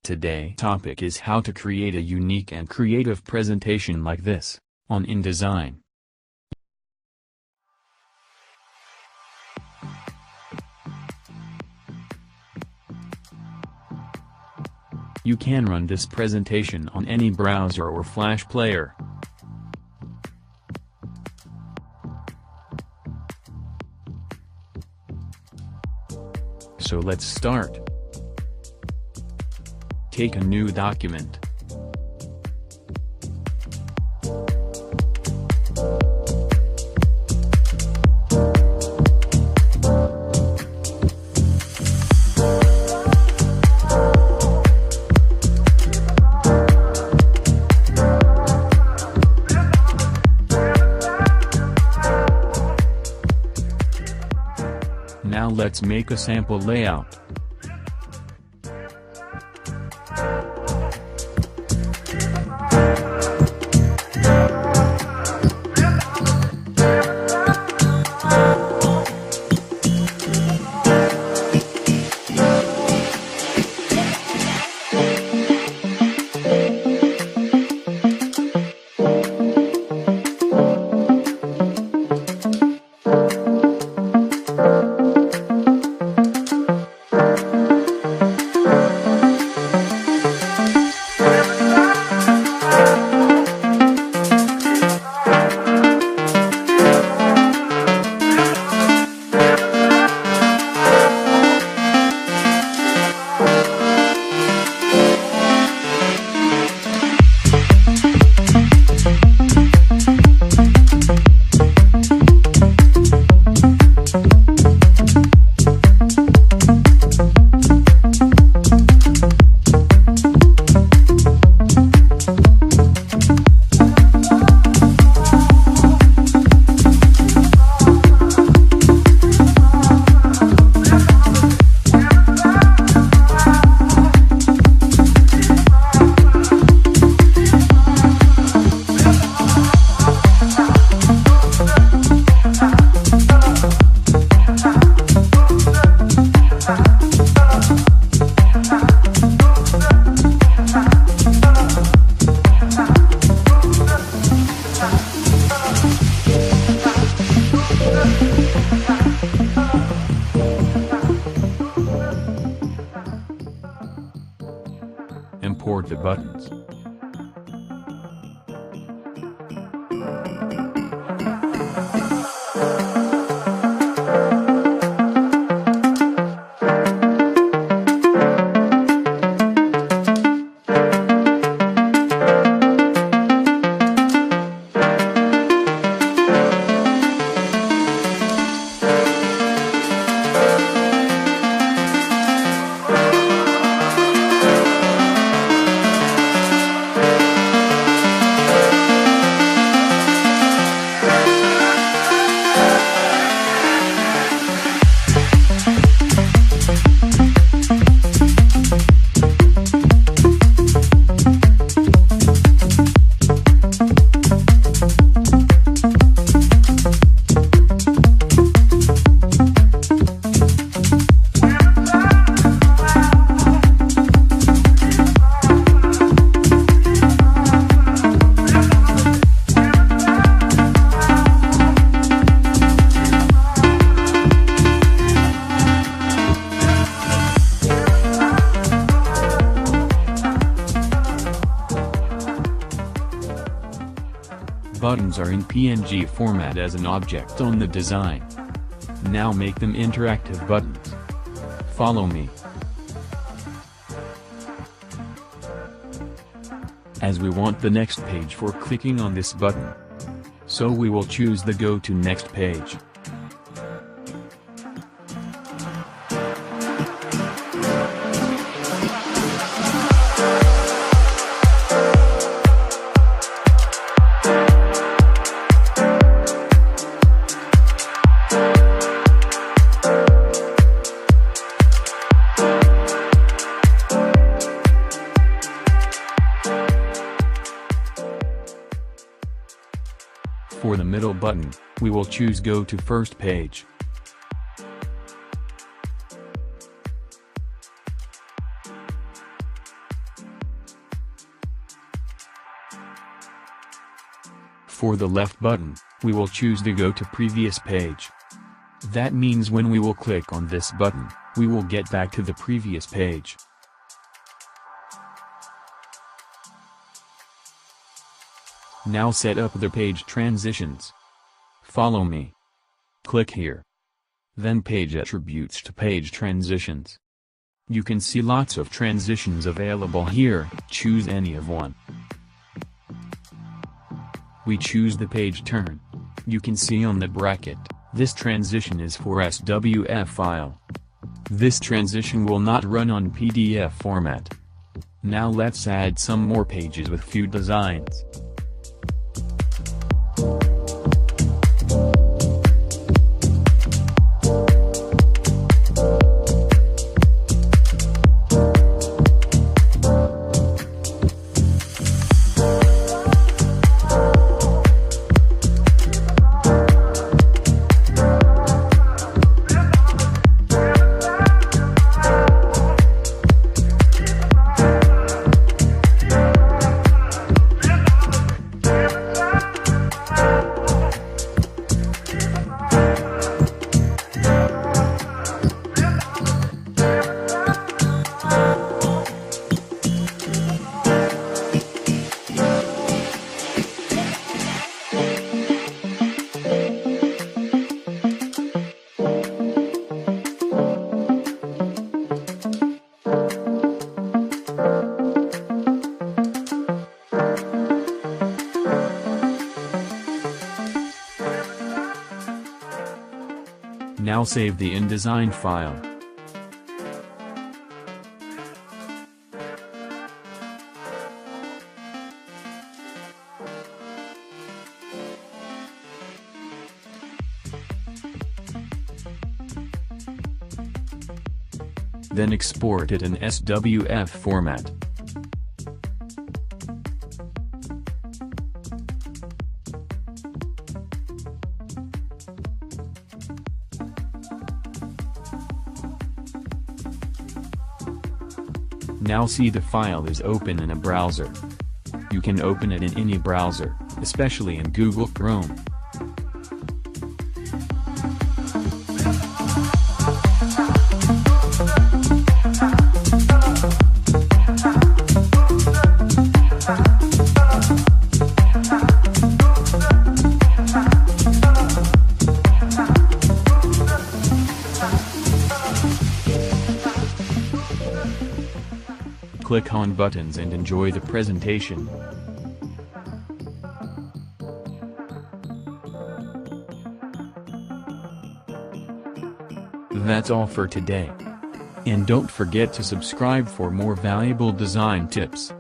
Today's topic is how to create a unique and creative presentation like this, on InDesign. You can run this presentation on any browser or Flash player. So let's start. Take a new document. Now let's make a sample layout. Import the buttons. Buttons are in PNG format as an object on the design. Now make them interactive buttons. Follow me. As we want the next page for clicking on this button, so we will choose the Go to Next page. For the middle button, we will choose Go to First Page. For the left button, we will choose the Go to Previous Page. That means when we will click on this button, we will get back to the previous page. Now set up the page transitions. Follow me. Click here. Then Page Attributes to Page Transitions. You can see lots of transitions available here, choose any of one. We choose the page turn. You can see on the bracket, this transition is for SWF file. This transition will not run on PDF format. Now let's add some more pages with few designs. Now save the Indesign file. Then export it in SWF format. Now see the file is open in a browser. You can open it in any browser, especially in Google Chrome. Click on buttons and enjoy the presentation. That's all for today. And don't forget to subscribe for more valuable design tips.